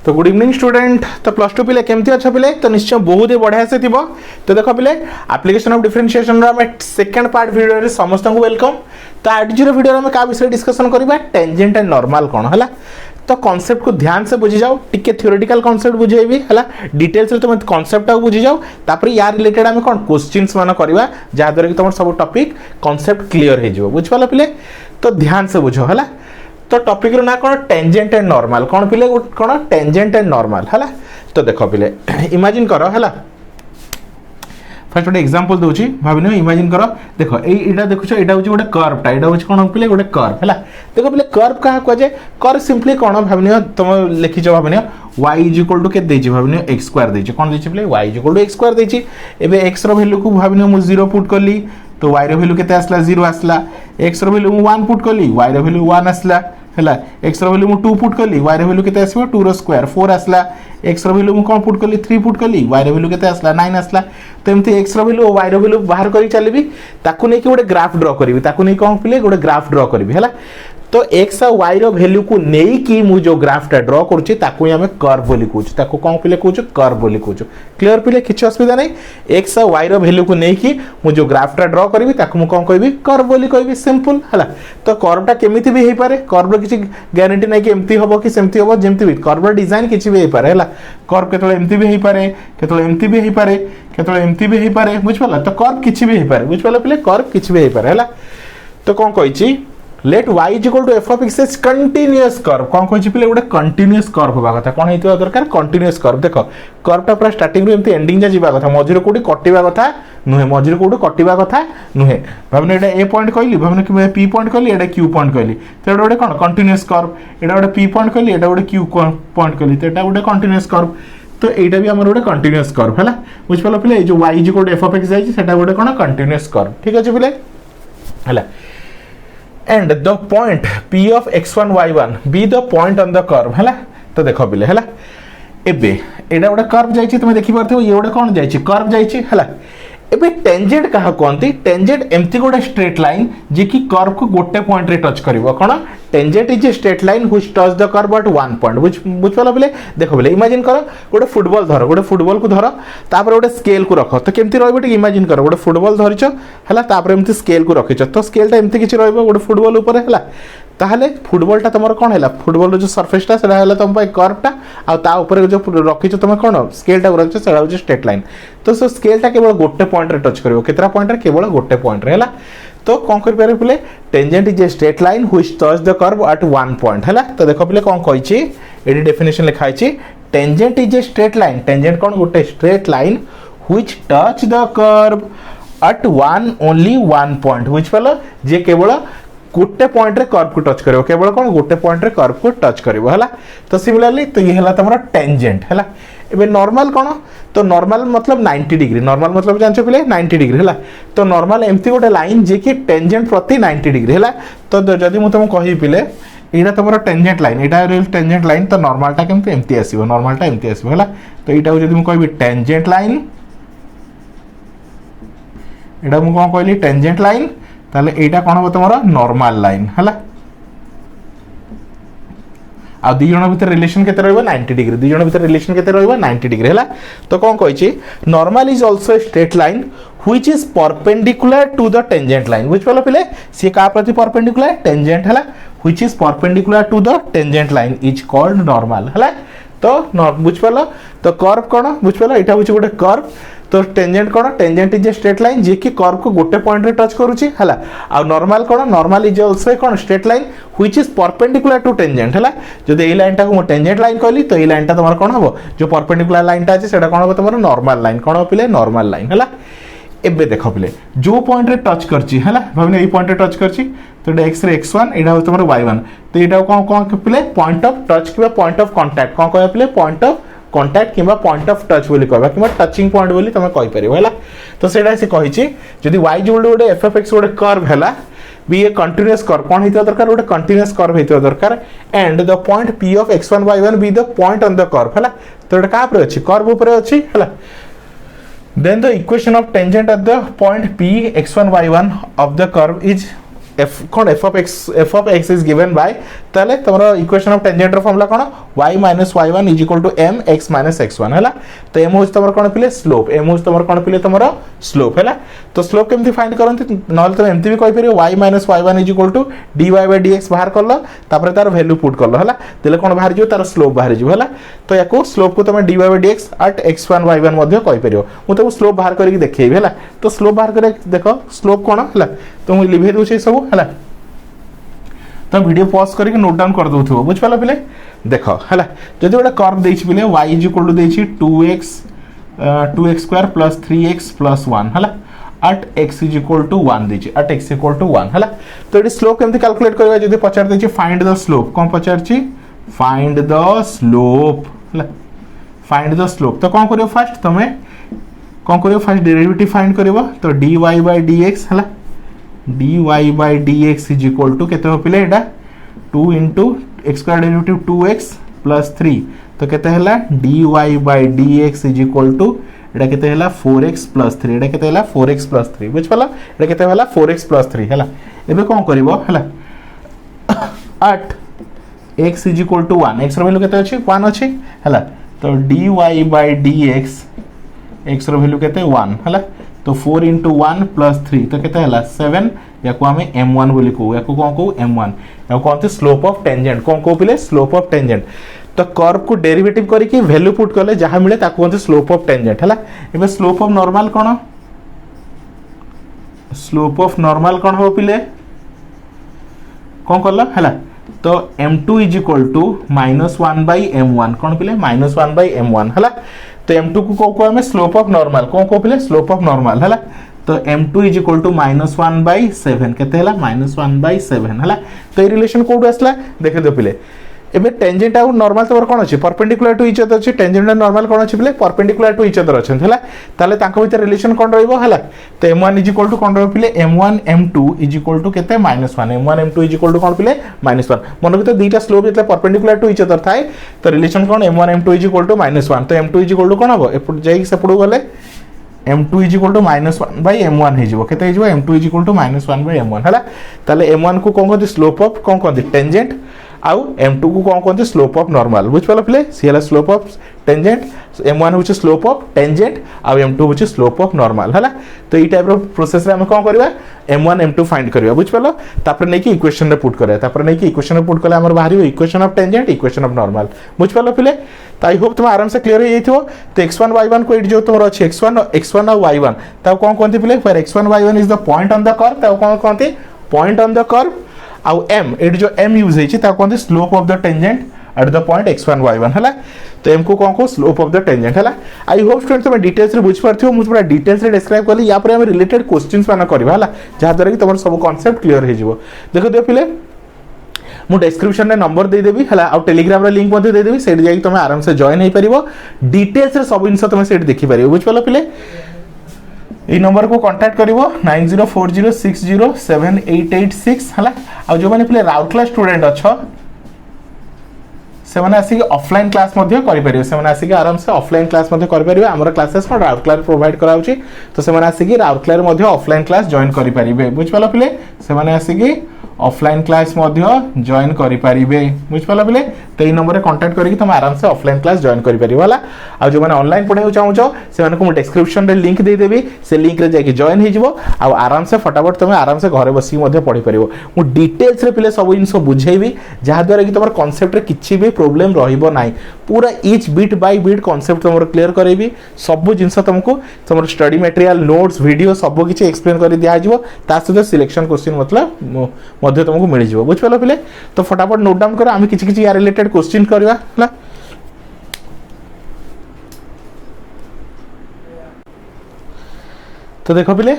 तो good evening student. तो plus two पिले केमती अच्छा पिले तो निश्चय बहुत ही बढ़िया से थी। तो देख पिले application of differentiation second part video रे समस्त को वेलकम। तो आज वीडियो में क्या विषय डिस्कशन करबा टेंजेंट एंड नॉर्मल कौन है। तो कॉन्सेप्ट को ध्यान से बुझी जाओ, टिके थ्योरेटिकल कॉन्सेप्ट बुझेबी है डिटेल्स रे तुम कॉन्सेप्ट को बुझी जाओ। तापर या रिलेटेड आम कौन क्वेश्चंस मान करबा जहा द्वारा कि तुम सब टॉपिक कॉन्सेप्ट क्लियर हो जिवो। बुझ पालो पिले तो ध्यान से बुझो है। तो टॉपिक ना कौन टेंजेंट एंड नॉर्मल कौन पिले कौन टेंजेंट एंड नॉर्मल है। तो देखो पिले इमेजिन करो है फर्स्ट गोटे एग्जांपल दूची भाविनो इमेजिन करो। देखो एटा देखुछ एटा होची गोटे कर्वटा एटा होची कोन पिले गोटे कर्व है। देखो पिले कर्व कहा को जे कर्व सिंपली कोन भाविनो तुम लिखिछ भाविनो y = के देछि भाविनो x² देछि कोन देछि पिले y = x² देछि। एबे x रो वैल्यू को भाविनो मु 0 पुट करली तो y रो वैल्यू केते आसला 0 आसला। x रो वैल्यू मु 1 पुट करली y रो वैल्यू 1 आसला है। x रो वैल्यू मु 2 पुट करली y रो वैल्यू केते आसीबो 2 रो स्क्वायर 4 आसला। x रो वैल्यू मु कोन पुट करली 3 पुट करली y रो वैल्यू केते आसला 9 आसला। तो एमती x रो वैल्यू y रो वैल्यू बाहर करी चलीबी ताकू नै कि गोटे ग्राफ ड्रा करबी ताकू नै कोन पिले गोटे ग्राफ ड्रा करबी है। तो x और y रो वैल्यू को नै कि मु जो ग्राफटा ड्रा करछि ताकू हमें कर्व बोली कहूछ ताकू कोन पिले कहूछ कर्व बोली कहूछ। क्लियर पिले किछ असुविधा नै। x और y रो वैल्यू को नै कि मु जो ग्राफटा ड्रा करबी ताकू मु कोन कहबी कर्व बोली कहबी सिंपल है। तो कर्वटा केमिति भी हे पारे कर्व रो किछि ग्यारंटी नै कि एमती होबो कि सेमती होबो जेमती भी कर्व डिजाइन किछि भी हे पारे है। कर्व केतले एमती भी हे पारे केतले एमती भी हे पारे केतले एमती भी हे पारे बुझ पाला। तो कर्व किछि भी हे पारे बुझ पाला पिले कर्व किछि भी हे पारे है। तो कोन कहिछि let y = f of x is continuous curve कोन कहिछि पिले गोटे कंटीन्यूअस कर्व होबा कथा कोन हेतिबा दरकार कंटीन्यूअस कर्व। देखो कर्वटा पूरा स्टार्टिंग रो एमती एंडिंग जा जिबा कथा मझिरो कोडी कटिबा कथा नुहे मझिरो कोडी कटिबा कथा नुहे। भाबने एटा a पॉइंट कहली भाबने कि मैं p पॉइंट कहली एटा q पॉइंट कहली तो एटा गोटे कोन कंटीन्यूअस कर्व। एटा गोटे p पॉइंट कहली एटा गोटे q पॉइंट कहली तो एटा गोटे कंटीन्यूअस कर्व। तो एटा भी हमर गोटे कंटीन्यूअस कर्व है। बुझ पालो पिले जो y = f of x जाई सेटा गोटे कोन कंटीन्यूअस कर्व। ठीक अछि पिले हला। And the point P of x1 y1 be the point on the curve है। तो देखो बिले है एबे एडा गोटे कर्व जाइछि तुम देखि परथो ये गोटे कोन जाइछि कर्व जाइछि है। एबे टेंजेंट कहा कोनती टेंजेंट एम्ति गोटे स्ट्रेट लाइन जे कि कर्व को गोटे पॉइंट रे टच करिवो कोन tangent is a straight line which touch the curve at one point. बुझ पालो बिले देखो बिले इमेजिन करो गोटे फुटबॉल धरो गोटे फुटबॉल को धरो तापर गोटे स्केल को रखो। तो केमती रहबो टिक इमेजिन करो गोटे फुटबॉल धरिचो हला तापर एमती स्केल को रखिचो तो स्केलटा एमती किछि रहबो गोटे फुटबॉल ऊपर हला। ताहले फुटबॉलटा तमर कोन हैला फुटबॉल रो जो सरफेसटा सेटा हैला तम पाई कर्वटा आ ता ऊपर जो रखिचो तमे कोन स्केलटा रखिचो सेटा हो स्ट्रेट लाइन। तो सो स्केलटा केवल गोटे पॉइंट रे टच करिवो केतरा पॉइंट रे केवल गोटे पॉइंट रे हैला। तो कोन कर पारे पिले tangent is a straight line which touch the curve at one point हैला। तो देखो पिले कोन कहिछि एडी डेफिनेशन लिखा आछि tangent is a straight line tangent कोन गोटे straight line which touch the curve at one only one point. बुझ पालो जे केवल गोटे पॉइंट रे कर्व को टच करिवो केवल कोन गोटे पॉइंट रे कर्व को टच करिवो हैला। तो सिमिलरली तो ये हैला तमरा टेंजेंट हैला। एबे नॉर्मल कोन तो नॉर्मल मतलब 90 डिग्री नॉर्मल मतलब जानछो पिले 90 डिग्री हैला। तो नॉर्मल एम्ति गोटे लाइन जे कि टेंजेंट प्रति 90 डिग्री हैला। तो जदी मु तुम कहि पिले एटा तमरा टेंजेंट लाइन एटा रियल टेंजेंट लाइन तो नॉर्मलटा केमते एम्ति आसीबो नॉर्मलटा एम्ति आसीबो हैला। तो एटा जदी मु कहबी टेंजेंट लाइन एटा मु कोन कहली टेंजेंट लाइन ताले एटा कोन हो तमरा नॉर्मल लाइन हैला। आ दुई जन भीतर रिलेशन केते रहबो 90 डिग्री दुई जन भीतर रिलेशन केते रहबो 90 डिग्री हैला। तो कोन कहिछि normal is also a straight line which is perpendicular to the tangent line. बुझ पालो पिले से का प्रति परपेंडिकुलर टेंजेंट हैला which is perpendicular to the tangent line is called normal हैला। तो बुझ पालो तो कर्व कोन बुझ पालो एटा होछि गोटे कर्व। तो टेंजेंट कोन tangent is a straight line जे कि कर्व को गोटे पॉइंट रे टच करूची हैला। आ नॉर्मल कोन नॉर्मल इज आल्सो कोन straight line which is perpendicular to tangent हैला। जदि ए लाइनटा को मो टेंजेंट लाइन कहली तो ए लाइनटा तमर कोन हबो जो परपेंडिकुलर लाइनटा अछि सेटा कोन हबो तमर नॉर्मल लाइन कोन हो पिले नॉर्मल लाइन हैला। एबे देखो पिले जो पॉइंट रे टच करची हैला भाबने ए पॉइंट रे टच करची तो एटा x रे x1 एटा हो तमर y1 तो एटा कोन पिले पॉइंट ऑफ टच किबा पॉइंट ऑफ कांटेक्ट कोन कहया पिले पॉइंट ऑफ कांटेक्ट किबा पॉइंट ऑफ टच बोली कहबा किबा टचिंग पॉइंट बोली तमे कहि परिबो हैला। तो सेटा से कहिछि जदि y = गोटे f of x गोटे कर्व हैला बी ए कंटीन्यूअस कर्व कोन हेतिबा दरकार गोटे कंटीन्यूअस कर्व हेतिबा दरकार and the point p of x1 y1 be the point on the curve हैला। तो एटा का पर अछि कर्व ऊपर अछि हैला। Then the equation of tangent at the point P x1 y1 of the curve is f of x is given by ताले तमरो इक्वेशन ऑफ टेंजेंट रो फॉर्मूला कोन y minus y1 is equal to m x minus x1 है। तो m हूँ तुम कौन पे स्लोप, m हूँ तुम कौन पे तुम स्लोप है। तो स्लोप केमती फाइंड करते ना तुम एमती भी कहीपर y minus y1 is equal to dy by dx बाहर कर तार वैल्यू पुट कर देले कौन बाहर जो तार स्लोप बाहर जो है। तो या स्लोप को तुम dy by dx at x1 y1 कहीपर मुझे स्लोप बाहर करके देखिए है। तो स्लोप बाहर कर देख स्लोप कौन है तो मुझे लिभे दूसरी सब है। तो वीडियो पॉज करके नोट डाउन कर दो बुझिपाल पे देख है जब गोटे कर्व देछि पे y इज इक्वल टू देछि 2x square plus 3x plus 1 है at x is equal to 1 देछि एट x इक्वल टू 1 है। तो ये स्लोप केमती कैलकुलेट करबा जदी पचार देछि फाइंड द स्लोप कौन पचारछि फाइंड द स्लोप है फाइंड द स्लोप। तो कौन करियो फर्स्ट तमे कौन करियो फर्स्ट डेरिवेटिव फाइंड करियो तो dy बाय dx है dy by dx is equal to केते हो पिले एटा 2 into x square derivative 2x plus 3 तो केते हला dy by dx is equal to एटा केते हला 4x प्लस 3 एटा केते हला 4x प्लस 3 बुझ पाला एटा केते हला 4x प्लस 3 हला। एबे कोन करिवो हला 8 x is equal to 1 x रो वैल्यू केते अछि 1 अछि हला। तो dy बाय dx x रो वैल्यू केते 1 हला। तो 4 इंटू 1 प्लस 3 तो केते हला 7 या को हमें m1 बोली को या को कौन को m1 या कौन स्लोप ऑफ टेंजेंट कौन को पिले स्लोप ऑफ टेंजेंट। तो कर्व को डेरिवेटिव करके वैल्यू पुट करले जहां मिले ताको कौन स्लोप ऑफ टेंजेंट हला। एबे स्लोप ऑफ नॉर्मल कौन स्लोप ऑफ नॉर्मल कौन हो पिले कौन करला हला। तो m2 is equal to -1 by m1 कौन पिले -1 बाय m1 हला। तो m2 को हमें स्लोप ऑफ नॉर्मल कौन को पिले स्लोप ऑफ नॉर्मल हला। तो m2 is equal to -1 bye 7 केते हला -1 बाय 7 हला। तो ये रिलेशन कोड आसला देखे दो पिले एबे टेंजेंट आउ नॉर्मल तोर कोन अछि परपेंडिकुलर टू ईच अदर अछि टेंजेंट एंड नॉर्मल कोन अछि पिले परपेंडिकुलर टू ईच अदर अछि हला। ताले तांको भीतर रिलेशन कोन रहइबो हला। तो m1 इज इक्वल टू कोन रहइबो पिले m1 m2 is equal to केते -1 m1 m2 is equal to कोन पिले -1 मन भीतर दुईटा स्लोप जेतले परपेंडिकुलर टू ईच अदर थाए तो रिलेशन कोन m1 m2 is equal to -1 तो m2 इज इक्वल टू कोन हबो एपट जाई सेपडू गले m2 is equal to -1 by m1 हे जिवो केते हे जिवो m2 is equal to -1 by m1 हला। ताले m1 को कोन कहते स्लोप ऑफ कोन कहते टेंजेंट आउ m2 को कोन कहते स्लोप ऑफ नॉर्मल बुझ पालो पिले सी हला स्लोप ऑफ टेंजेंट m1 होचे स्लोप ऑफ टेंजेंट आउ m2 होचे स्लोप ऑफ नॉर्मल हला। तो ई टाइप रो प्रोसेस रे हम कोन करबा m1 m2 फाइंड करबा बुझ पालो तापर नै कि इक्वेशन रे पुट करबा तापर नै कि इक्वेशन रे पुट करले हमर बाहरी equation of tangent equation of normal बुझ पालो पिले। तो आई होप तुम आराम से क्लियर हो जाइथिबो। तो x1 y1 को एट जो तुमर अछि x1 और y1 ता कोन कोनती पिले for x1 y1 is the point on the curve ता कोन कोनती पॉइंट ऑन द कर्व आउ m एट जो m यूज हेछि ता कोनती slope of the tangent at the point x1 y1 हला। तो m को कोन को स्लोप ऑफ द टेंजेंट हला। आई होप स्टूडेंट तुम डिटेल्स रे बुझ परथियो मु पूरा डिटेल्स रे डिस्क्राइब करली या पर हम रिलेटेड क्वेश्चंस माने करबा हला जहा द्वारा कि तुमर सब कांसेप्ट क्लियर हे जिवो। देखो दे पिले मु डिस्क्रिप्शन रे नंबर दे देबी हला आ टेलीग्राम रे लिंक मध्ये दे देबी सेट जाई तुम आराम से जॉइन हे परिबो डिटेल्स रे सब इनसो तुम सेट देखि परिबो बुझ पालो पिले। এই नंबर को कांटेक्ट करिवो 9040607886 हला। आ जो माने पिले राउरकेला स्टूडेंट अछ से माने आसी ऑफलाइन क्लास मध्ये करि परिबो से माने आसी आराम से ऑफलाइन क्लास मध्ये करि परिबो हमर क्लासेस को राउरकेला प्रोवाइड कराउची। तो से माने आसी राउरकेला मध्ये ऑफलाइन क्लास जॉइन करि परिबे बुझ पालो पिले से माने आसी ऑफलाइन क्लास मध्ये जॉइन करि परिबे बुझ पालो पिले। तो ई नंबर रे कांटेक्ट करिक तुम आराम से ऑफलाइन क्लास जॉइन करि परिबो हला। आ जो माने ऑनलाइन पढाउ चाहू से माने को डिस्क्रिप्शन रे लिंक दे देबी से लिंक रे जाके जॉइन हे जिवो आ आराम से फटाफट तुम आराम से घरे बसी मध्ये पढि परिबो। मु डिटेल्स रे पिले सब इनसो बुझेबी जहा द्वारा कि तमर कांसेप्ट रे किछि भी प्रॉब्लम रहिबो नाही पूरा each bit by bit concept तुमर क्लियर करेबी सब जिंस तुमको तुमर स्टडी मटेरियल नोट्स वीडियो सब किछि एक्सप्लेन करि दिया जिवो ता सहित सिलेक्शन क्वेश्चन मतलब मध्ये तुमको मिल जिवो बुझ पालो पिले। तो फटाफट नोट डाउन करो आमी किछि किछि या रिलेटेड क्वेश्चन करबा हला। तो देखो पिले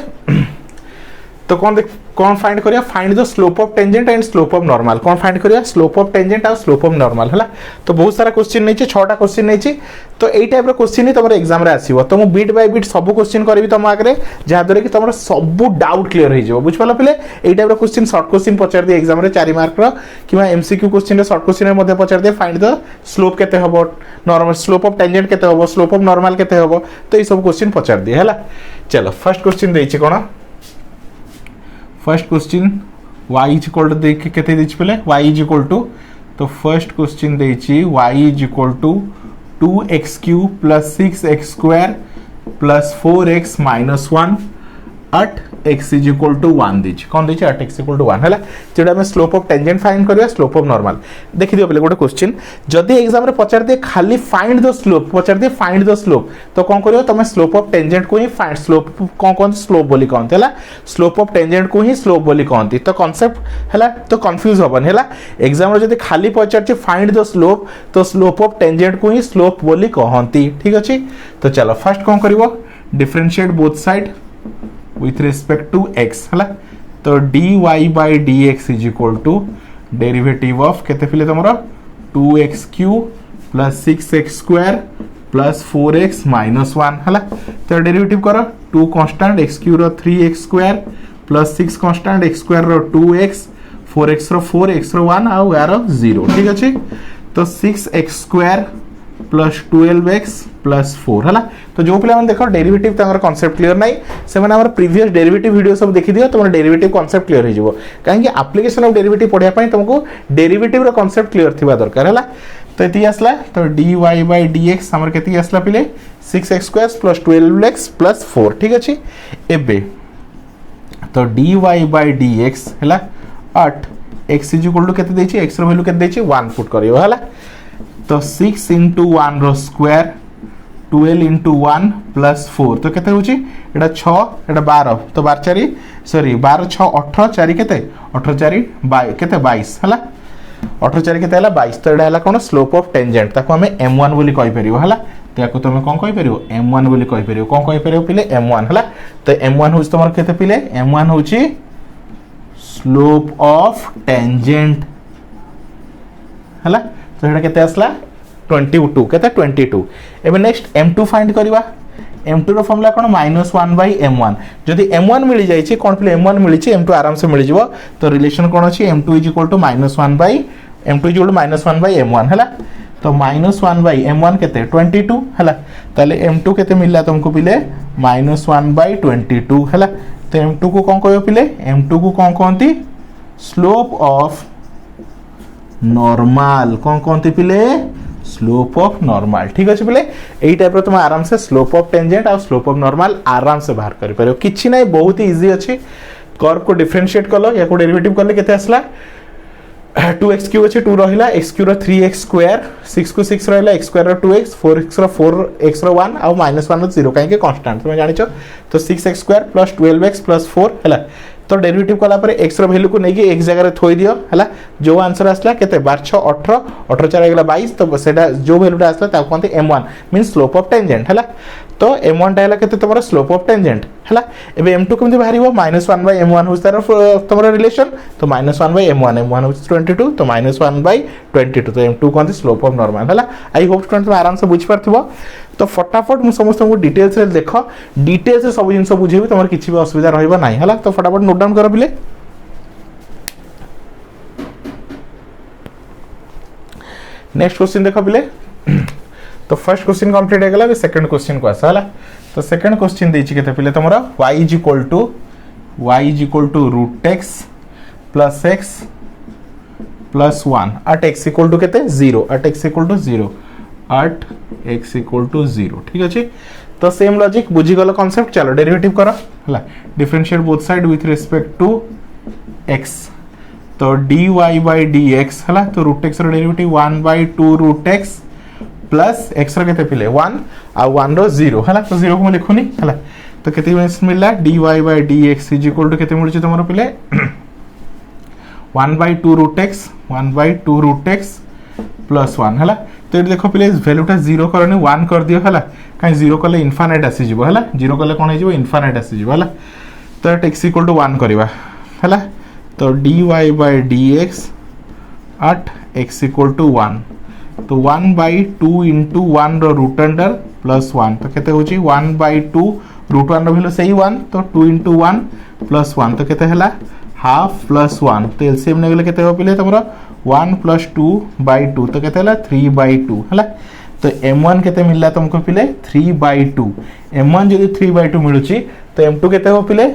तो कौन फाइंड करिया find the slope of tangent and slope of normal कौन फाइंड करिया स्लोप ऑफ टेंजेंट और स्लोप ऑफ नॉर्मल हला। तो बहुत सारा क्वेश्चन नै छै 6टा क्वेश्चन नै छै तो एई टाइप रो क्वेश्चन ही तमर एग्जाम रे आसीबो। तो मु बिट बाय बिट सब क्वेश्चन करबी तम आगरे जहा द्वारा कि तमर सब डाउट क्लियर हो जिवो बुझ पालो पिले। एई टाइप रो क्वेश्चन शॉर्ट क्वेश्चन पचार दे एग्जाम रे 4 मार्क रो किबा एमसीक्यू क्वेश्चन रे शॉर्ट क्वेश्चन रे मध्ये पचार दे फाइंड द स्लोप केते हबो नॉर्मल स्लोप ऑफ टेंजेंट केते हबो स्लोप ऑफ नॉर्मल केते हबो तो ई सब क्वेश्चन पचार दे हला। चलो फर्स्ट क्वेश्चन देइ छै कोन first question y is equal to देख केते दिछ पले y इज इक्वल टू तो फर्स्ट क्वेश्चन देछि y is equal to 2x³ plus 6x² plus 4x minus 1 at x is equal to 1 देछि कोन देछि at x इक्वल टू 1 हला जेडा हम स्लोप ऑफ टेंजेंट फाइंड करिया स्लोप ऑफ नॉर्मल देखि दियो पहले गोटे क्वेश्चन जदी एग्जाम रे पचार दे खाली find the slope Pachar they find the slope तो कोन करियो तमे स्लोप ऑफ टेंजेंट को ही फाइंड स्लोप कोन स्लोप बोली कहंते हला स्लोप ऑफ टेंजेंट को ही स्लोप बोली कहंती तो कांसेप्ट हला तो कंफ्यूज होबन हला एग्जाम रे जदी खाली पचार छे फाइंड द स्लोप तो स्लोप ऑफ टेंजेंट को ही स्लोप बोली कहंती ठीक अछि तो चलो फर्स्ट कोन करिवो differentiate both side with respect to x हला तो dy by dx is equal to derivative of केते फिले तमरो 2x³ plus 6x² plus 4x minus 1 हला तो डेरिवेटिव करो 2 कांस्टेंट x³ रो 3x² plus 6 कांस्टेंट x² रो 2x 4x रो 4x रो 1 आउ यार 0 ठीक अछि तो 6x² प्लस 12x प्लस 4 हला तो जो पिला मन देखो डेरिवेटिव तंगर कांसेप्ट क्लियर नाही से माने हमर प्रीवियस डेरिवेटिव वीडियो सब देखि दियो तमर डेरिवेटिव कांसेप्ट क्लियर हो जिवो काहे कि एप्लीकेशन ऑफ डेरिवेटिव पढिया पई तुमको डेरिवेटिव रो कांसेप्ट क्लियर थिबा दरकार हला तो एती आसला तो dy by dx हमर केती आसला पिले 6x² प्लस 12x प्लस 4 ठीक अछि एबे तो dy by dx हला 8 x इज इक्वल टू केते देछि x रो वैल्यू केते देछि 1 पुट करियो हला तो 6 into 1 रो स्क्वायर 12 into 1 plus 4 तो केते होची एटा 6 एटा 12 तो 12 4 सॉरी 12 6 18 4 केते 18 4 22 केते 22 हला 18 4 केते हला 22 तो एटा हला कोन स्लोप ऑफ टेंजेंट ताको हमें m1 बोली कहि परियो हला तो याको तुमे कोन कहि परियो m1 बोली कहि परियो कोन कहि परियो पिले m1 हला तो m1 होची तमर केते पिले m1 होची स्लोप ऑफ टेंजेंट हला तो एटा केते आसला 22 केते 22 एबे नेक्स्ट m2 फाइंड करबा m2 रो फॉर्मूला कोन -1/m1 जदी m1 मिली जाई छी कोन पले m1 मिली छी m2 आराम से मिली जिवो तो रिलेशन कोन अछि m2 = -1/m1 हला तो -1/m1 केते 22 हला ताले m2 केते मिलला तुमको पिले -1/22 हला तो m2 को कोन कहयो पिले m2 को कोन कहंती स्लोप ऑफ नॉर्मल कोन कहंती पिले स्लोप ऑफ नॉर्मल ठीक अछि पिले एई टाइप रो तुम आराम से स्लोप ऑफ टेंजेंट और स्लोप ऑफ नॉर्मल आराम से बाहर करि परियो किछि नै बहुत ही इजी अछि कर्व को डिफरेंशिएट करलो या को डेरिवेटिव करले केते आसला 2x³ अछि 2 रहिला x³ रो 3x² 6 को 6 रहिला x² रो 2x 4x रो 4x रो 1 और -1 रो 0 काहे के कांस्टेंट तुम जानिचो तो 6x² + 12x + 4 हला तो डेरिवेटिव कला पर x रो वैल्यू को नेकी एक जगह रे थोई दियो हला जो आंसर आसला केते 12 6 18 18 4 गेला 22 तो सेटा जो वैल्यूटा आसला ता कोनते m1 mean slope of tangent हला तो m1 टा हला केते तमरा स्लोप ऑफ टेंजेंट हला एबे m2 केमते बाहरिबो -1/m1 होस तार तमरा रिलेशन तो -1/m1 m1 होस 22 तो -1/22 तो m2 कोनते स्लोप ऑफ नॉर्मल हला आई होप स्टूडेंट तुम आराम से बुझ पारथिबो तो फटाफट मु समस्त को डिटेल्स रे देखो डिटेल्स से सब जिंस बुझेबी तमर किछि भी असुविधा रहइबा नाही हला तो फटाफट नोट डाउन करो पिले नेक्स्ट क्वेश्चन देखो पिले तो फर्स्ट क्वेश्चन कंप्लीट हो गला सेकंड क्वेश्चन को आसा हला तो सेकंड क्वेश्चन देछि केते पिले तमरा y = √x + x + 1 at x = केते 0 at x = 0 at x = 0 ठीक अछि तो सेम लॉजिक बुझी गलो कांसेप्ट चलो डेरिवेटिव करो हला differentiate both side with respect to x तो dy by dx हला तो √x रो डेरिवेटिव 1/2 √x प्लस x रो केते पिले 1 आ 1 रो 0 हला तो 0 को मैं लिखुनी हला तो केते मिलला dy by dx = केते मिलछि तमरो पिले 1/2 √x प्लस 1 हला तो ये देखो पिले वैल्यूटा 0 करनी 1 कर दियो हला काई 0 कले इनफाइनाइट आसी जिवो हला 0 कले कोन हे जिवो इनफाइनाइट आसी जिवो हला तो x = 1 करबा हला तो dy by dx at x = 1 तो 1/2 into 1 रो रूट अंडर प्लस 1 तो केते होची 1/2 रूट 1 रो वैल्यू सही 1 तो 2 into 1 प्लस 1 तो केते हला हाफ प्लस 1 तो एलसीएम ने गेले केते हो पिले तमरो 1 + 2/2 तो केते हला 3/2 हला तो m1 केते मिलला तुमको पिले 3/2 m1 जदी 3/2 मिलुची तो m2 केते हो पिले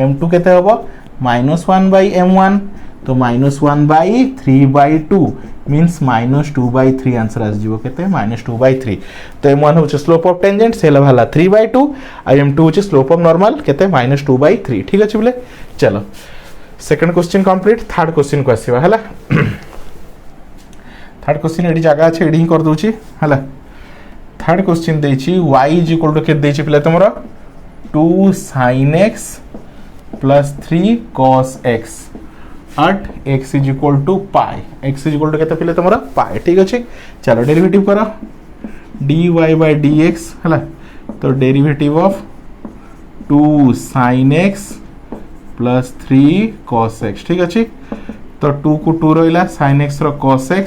m2 केते होबो -1/m1 तो तो -1/3/2 मीन्स -2/3 आंसर आ जीवो केते -2/3 तो m1 होचे स्लोप ऑफ टेंजेंट सेला भाला 3/2 आ m2 होचे स्लोप ऑफ नॉर्मल केते -2/3 ठीक अछि बोले चलो second question complete third question को आसीबा हला थर्ड क्वेश्चन एडी जगह अछि एडी कर दोची हला थर्ड क्वेश्चन देछि y = के देछि पिला तमरो 2 sin x plus 3 cos x at x = pi x = केते पिले तमरो pi ठीक अछि चलो डेरिवेटिव करो dy/dx हला तो derivative of 2 sin x plus 3 cos x ठीक अछि तो 2 को 2 रहिला sin x रो cos x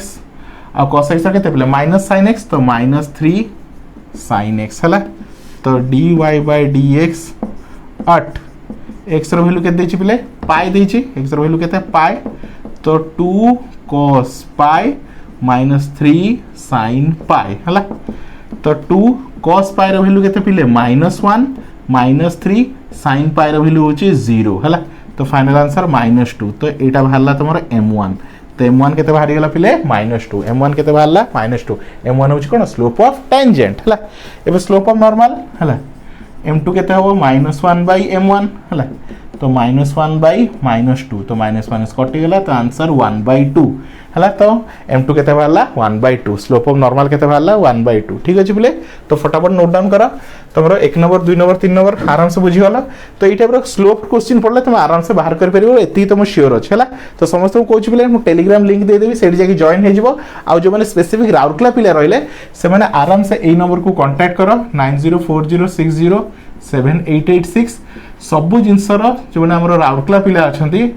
आ cos x केते पिले -sin x तो -3 sin x हला तो dy/dx at x रो वैल्यू केते देछि पिले पाई देछि x रो वैल्यू केते पाई तो 2 cos pi -3 sin pi हला तो 2 cos pi रो वैल्यू केते पिले -1 -3 sin pi रो वैल्यू होछि 0 हला तो फाइनल आंसर -2 तो एटा भाला तमरो m1 तो m1 केते बाहरी गेला पिले -2 m1 केते बाहरला -2 m1 होछि कोन स्लोप ऑफ टेंजेंट हला एबे स्लोप ऑफ नॉर्मल हला m2 केते हो -1/m1 हला तो -1/-2 तो -1 कटि गेला तो आंसर 1/2 हला तो m2 केते बाहरला 1/2 स्लोप ऑफ नॉर्मल केते बाहरला 1/2 ठीक अछि बोले तो फटाफट नोट डाउन करो तमरो 1 नंबर 2 नंबर 3 नंबर आराम से बुझी होला तो ई टाइप रो स्लोप क्वेश्चन पड़ले तुम आराम से बाहर कर परिबो एती तो म श्योर अछि हला तो समस्त को कहछि बोले म टेलीग्राम लिंक दे देबी सेठी जाके जॉइन हे जिवो आ जो माने स्पेसिफिक राउरकेला पिला रहिले से माने आराम से ए नंबर को कांटेक्ट करो 9040607886 सबु जिनसर जो माने हमरो राउरकेला पिला अछंती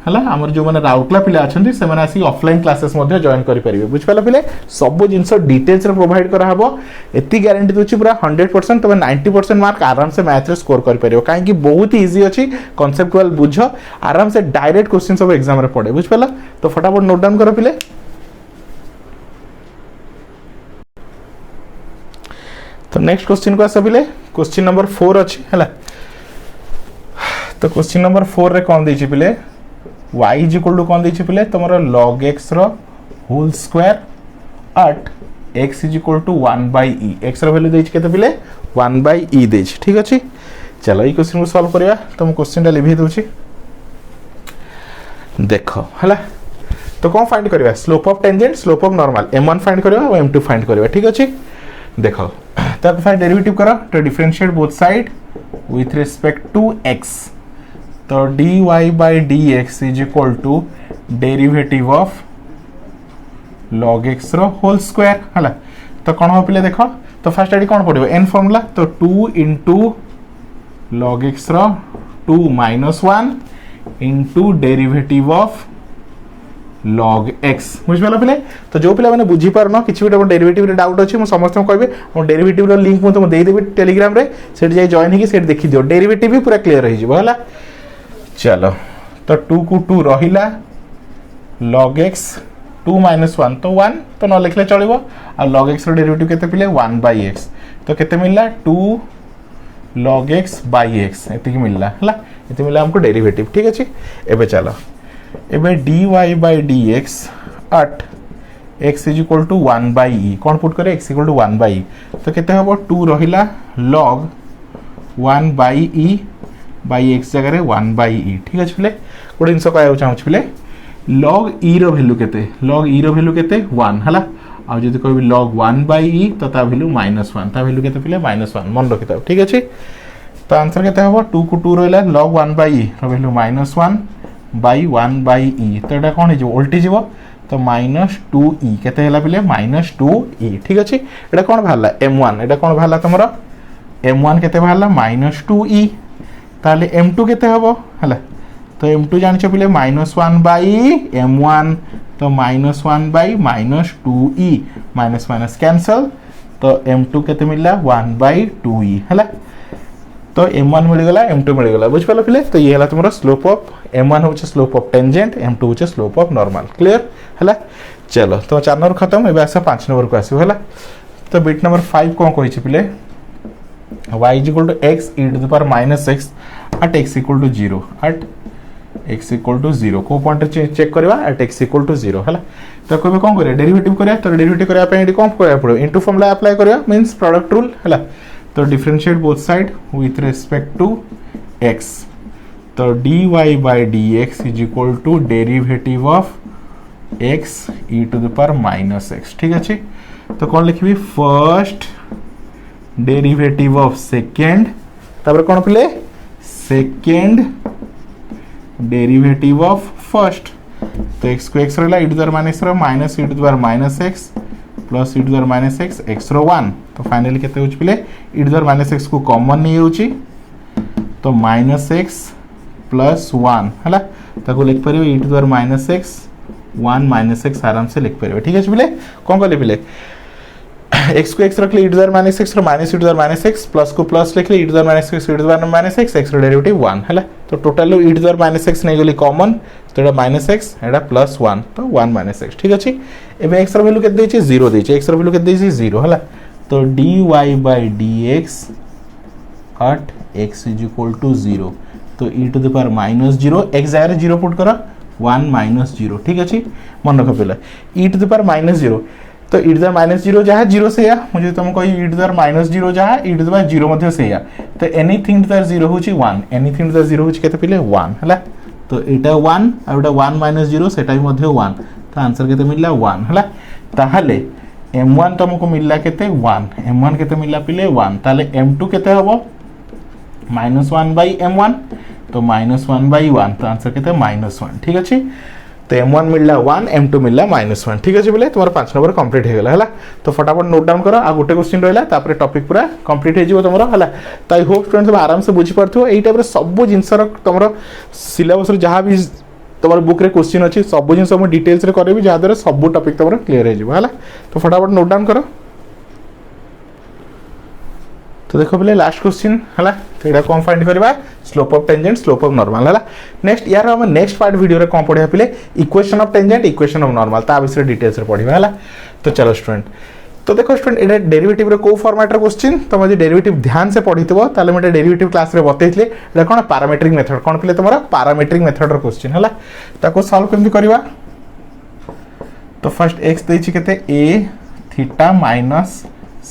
हला हमर जो माने राउरकेला पिला अछंती से माने आसी ऑफलाइन क्लासेस मध्ये जॉइन करि परिबे बुझ पाला पिले सबु जिनस डिटेल्स रे प्रोवाइड करा हबो एती गारंटी दोछि पूरा 100% तबे 90% मार्क आराम से मैथ रे स्कोर कर परिबो काहे कि बहुत ही इजी अछि कांसेप्चुअल बुझो आराम से डायरेक्ट क्वेश्चन सब एग्जाम रे पड़े बुझ पाला तो फटाफट नोट डाउन करो पिले तो नेक्स्ट क्वेश्चन को आसे पिले क्वेश्चन नंबर 4 अछि हला तो क्वेश्चन नंबर 4 रे कोन दैछि पिले y = कोन दैछि पिले तमरो log x रो whole square at x = 1/e x रो वैल्यू दैछि केते पिले 1/e दैछि ठीक अछि चलो ई क्वेश्चन को सॉल्व करिया तो हम क्वेश्चन टा लिखि दोछि देखो हला तो कोन फाइंड करिया slope of tangent slope of normal m1 find करिया और m2 फाइंड करिया ठीक अछि देखो तो फाइंड डेरिवेटिव करो तो differentiate both side with respect to x तो dy/dx = derivative of log x रो होल स्क्वायर हला तो कोन हो पिले देखो तो फर्स्ट एडी कोन पडिबो n फार्मूला तो 2 * log x रो 2 - 1 * डेरिवेटिव ऑफ log x बुझ पाला पिले तो जो पिला माने बुझी पारनो किछि भी डेरिवेटिव रे डाउट अछि म समस्त को कहबे म डेरिवेटिव रो लिंक म तुम दे देबे टेलीग्राम रे सेट जाय जॉइन हेकी सेट देखि दियो डेरिवेटिव भी पूरा क्लियर रहि जिवो हला चलो तो 2 को 2 रहिला log x 2 - 1 तो 1 तो न लिखले चलिबो आ log x रो डेरिवेटिव केते पिले 1/x तो केते मिलला 2 log x/x एति कि मिलला हला एति मिलला हमको डेरिवेटिव ठीक अछि एबे चलो एबे dy/dx at x = 1/e cone put करे x = 1/e तो केते हबो 2 रहिला log 1/e by x जगह रे 1/e ठीक अछि पिले कोड इनसो काय चाहू पिले log e रो वैल्यू केते 1 हला आ जदि कहबी log 1/e तो ता वैल्यू -1 ता वैल्यू केते पिले -1 मन रखिता ठीक अछि तो आंसर केते हबो 2 को 2 रहला log 1/e row value -1 by 1/e तो एटा कोन हे जो उल्टी जीवो तो -2e केते हला पिले -2e ठीक अछि एटा कोन भाला m1 एटा कोन भाला तमरो m1 केते भाला -2e ताले m2 केते हबो हला तो m2 जानि छ पिले -1/m1 तो -1/-2e माइनस कैंसल तो m2 केते मिलला 1/2e हला तो m1 मिल गला m2 मिल गला बुझ पालो पिले तो ये हला तुमरो स्लोप ऑफ m1 होचे स्लोप ऑफ टेंजेंट m2 होचे स्लोप ऑफ नॉर्मल क्लियर हला चलो तो 4 नंबर खत्म एबे आसा 5 नंबर को आसी हला तो बिट नंबर 5 कोन कहि छ पिले y = x e⁻⁻x at x = 0 at x equal to 0 को पॉइंट चेक करवा एट x इक्वल टू 0 हला तो कोबे कोन करिया डेरिवेटिव करिया तो डेरिवेटिव करिया पे एडी कोन करिया पड़ो इनटू फॉर्मूला अप्लाई करिया मींस प्रोडक्ट रूल हला तो differentiate both side with respect to x तो dy by dx is equal to derivative of x e to the power minus x ठीक अछि तो कोन लिखबी फर्स्ट डेरिवेटिव ऑफ सेकंड तापर कोन पिले सेकंड डेरिवेटिव ऑफ फर्स्ट तो x को x रहला e टू द माइनस रो minus e to the minus x plus e to the minus x x रो 1 तो फाइनली केते होच पिले e to the minus x को कॉमन नहीं होची तो माइनस x प्लस 1 हला ताको लिख परियो e to the minus x 1 minus x आराम से लिख परियो ठीक है पिले कोन करले पिले x को x रखले e to the minus x रो minus e to the minus x plus को प्लस लिखले e to the minus x e to the minus x x रो डेरिवेटिव 1 हला तो total e to the minus x नहीं गली common तो एटा minus x एटा plus 1 तो 1 माइनस x ठीक अछि एबे x रो वैल्यू केते देछि 0 देछि x रो वैल्यू केते देछि 0 हला तो dy by dx at x is equal to 0 तो e to the power minus 0 x जाय 0 पुट करा 1 माइनस 0 ठीक अछि मन रख पेला e to the power minus 0 तो e टू द माइनस 0 जहा 0 से या मुझे तुम कहि e टू द माइनस 0 जहा e टू द पावर 0 मध्ये से या तो एनीथिंग टू द 0 होची 1 एनीथिंग टू द 0 होची केते पिले 1 हला तो एटा 1 और एटा 1 माइनस 0 सेटा भी मध्ये 1 तो आंसर केते मिलला 1 हला ताहाले m1 तुमको मिलला केते 1 m1 केते मिलला पिले 1 ताले m2 केते हबो -1 by m1 तो -1 by 1 तो आंसर केते -1 ठीक अछि तो m1 मिलला 1 m2 मिलला -1 ठीक अछि बोले तुम्हारा 5 नंबर कंप्लीट हे गेला हला तो फटाफट नोट डाउन करो आ गोटे क्वेश्चन रहला तापर टॉपिक पूरा कंप्लीट हे जिवो तुम्हारा हला तो आई होप स्टूडेंट्स आराम से बुझी परथो एई टाइप रे सब जिंस रो तुम्हारा सिलेबस रे जहां भी तुम्हारा बुक रे क्वेश्चन अछि सब जिंस हम डिटेल्स रे करबी जहां द्वारा सब टॉपिक तुम्हारा क्लियर हे जिवो हला तो फटाफट नोट डाउन करो तो देखो पहले लास्ट क्वेश्चन हला तो एटा कोन फाइंड करबा slope of tangent slope of normal हला नेक्स्ट यार हम नेक्स्ट पार्ट वीडियो रे कोन पढिया पहले equation of tangent equation of normal ता विषय डिटेल्स रे पढिबा हला तो चलो स्टूडेंट तो देखो स्टूडेंट एटा डेरिवेटिव रे को फॉर्मेट रे क्वेश्चन तो मजे डेरिवेटिव ध्यान से पढितबो ताले मटे डेरिवेटिव क्लास रे बतैथले एटा कोन पैरामीट्रिक मेथड कोन पहले तुम्हारा पैरामीट्रिक मेथड रे क्वेश्चन हला ताको सॉल्व केमति करबा तो फर्स्ट x देछि केते a theta minus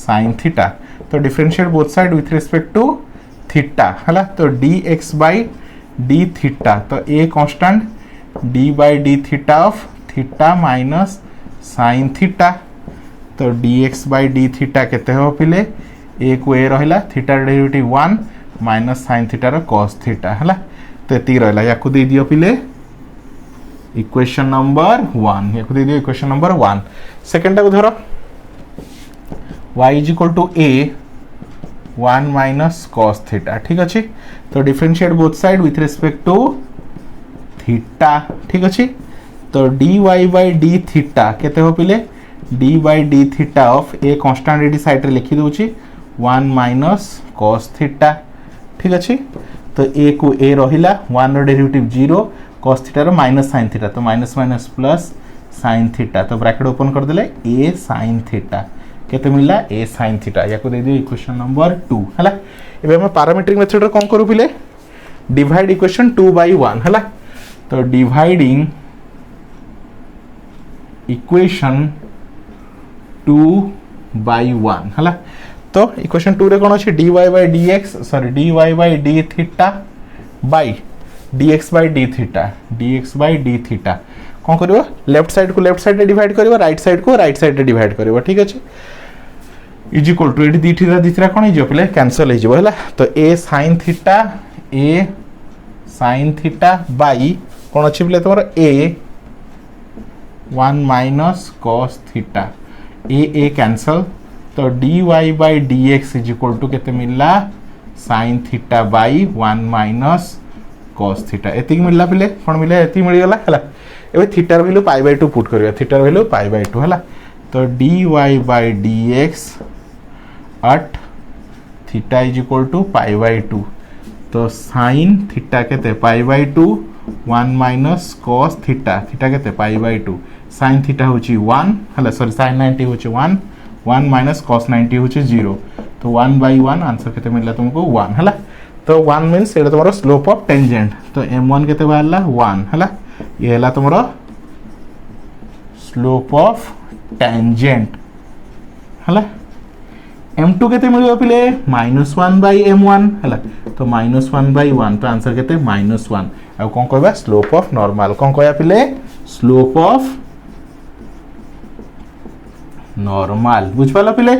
sin theta तो differentiate both side with respect to theta हला तो dx by d थीटा तो a constant d by d theta of theta minus sin theta तो dx by d थीटा केते हो पिले a को a रहला theta derivative 1 minus sin theta रो cos थीटा हला तो एती रहला याकू दे दियो पिले इक्वेशन नंबर 1 याकू दे दियो इक्वेशन नंबर 1 सेकंड को धरो y is equal to a 1 minus cos theta ठीक अछि तो differentiate both side with respect to theta ठीक अछि तो dy by d थीटा केते हो पिले d by d theta of a constant एडी साइड रे लिखि दोछि 1 minus cos थीटा ठीक अछि तो a को a रहिला 1 रो derivative 0 cos theta rho minus sin theta तो minus minus plus sin theta तो ब्रैकेट ओपन कर देले a sin थीटा केते मिलला a sin थीटा याको दे दियो इक्वेशन नंबर 2 हला एबे हम पैरामीट्रिक मेथड रे कोन करू पिले डिवाइड इक्वेशन 2 by 1 हला तो डिवाइडिंग इक्वेशन 2 by 1 हला तो इक्वेशन 2 रे कोन अछि dy by dx sorry dy by d theta by dx by d theta dx by d theta कोन करबो लेफ्ट साइड को लेफ्ट साइड रे डिवाइड करबो राइट साइड को राइट साइड रे डिवाइड करबो ठीक अछि इज इक्वल टू एडी दीथरा कोन हिजो पले कैंसिल हिजो हला तो a sin थीटा बाय कोन अछि पले तोर a 1 minus cos theta a cancel तो dy by dx is equal to केते मिलला sin theta by 1 minus cos theta एतिक मिलला पले कोन मिले एति मिल गेला हला एबे theta value pi by 2 put करिया थीटा वैल्यू पाई बाय 2 हला तो dy by dx at थीटा is equal to pi by 2 तो sin थीटा केते pi by 2 1 minus cos theta theta केते पाई बाय 2 sin थीटा होची 1 हला सॉरी sin 90 होची 1 1 माइनस cos 90 होची 0 तो 1 by 1 आंसर केते मिलला तुमको 1 हला तो 1 मीन्स ये तुम स्लोप ऑफ टेंजेंट तो m1 केते बाहरला 1 हला ये हला तुम स्लोप ऑफ टेंजेंट हला m2 केते मिलियो पिले -1/m1 हला तो -1/1 तो आंसर केते -1 आ कोन कहबा स्लोप ऑफ नॉर्मल कोन कहया पिले स्लोप ऑफ नॉर्मल बुझ पाला पिले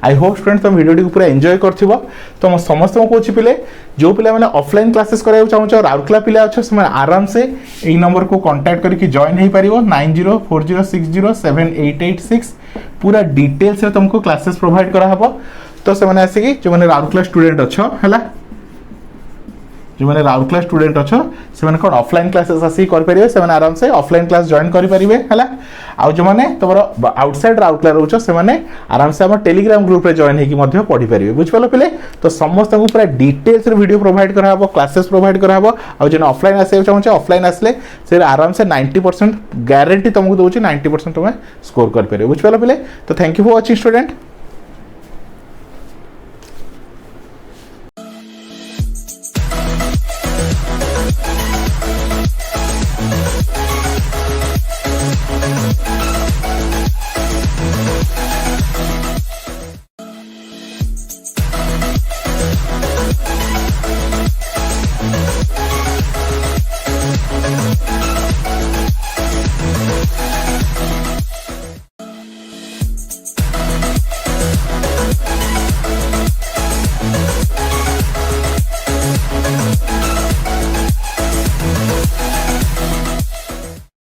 आई होप स्टूडेंट तुम वीडियो को पूरा एंजॉय करथिबो तो हम समस्त को कहछि पिले जो पिले माने ऑफलाइन क्लासेस कराय चाहू छ राउरकेला पिले अच्छा से आराम से एई नंबर को कांटेक्ट करके जॉइन हे परिबो 9040607886 पूरा डिटेल्स रे तुमको क्लासेस प्रोवाइड करा हबो तो से माने आसी जो माने राउरकेला स्टूडेंट अच्छा हला जो मैंने राउरकेला स्टूडेंट अच्छो से मैंने कौन ऑफलाइन क्लासेस आसी कर परिबे से मैंने आराम से ऑफलाइन क्लास जॉइन करि परिबे हला आ जो मैंने तमरो आउटसाइड राउरकेला रहउछो से मैंने आराम से हमर टेलीग्राम ग्रुप रे जॉइन हेकी मध्ये पढि परिबे बुझ पालो पिले तो समस्त को पूरा डिटेल्स रे वीडियो प्रोवाइड करा हबो क्लासेस प्रोवाइड करा हबो आ जे ऑफलाइन आसे चाहू ऑफलाइन आसले से आराम से 90% गारंटी तुमको दोछि 90% तुम स्कोर कर परिबे बुझ पालो पिले तो thank you for watching student.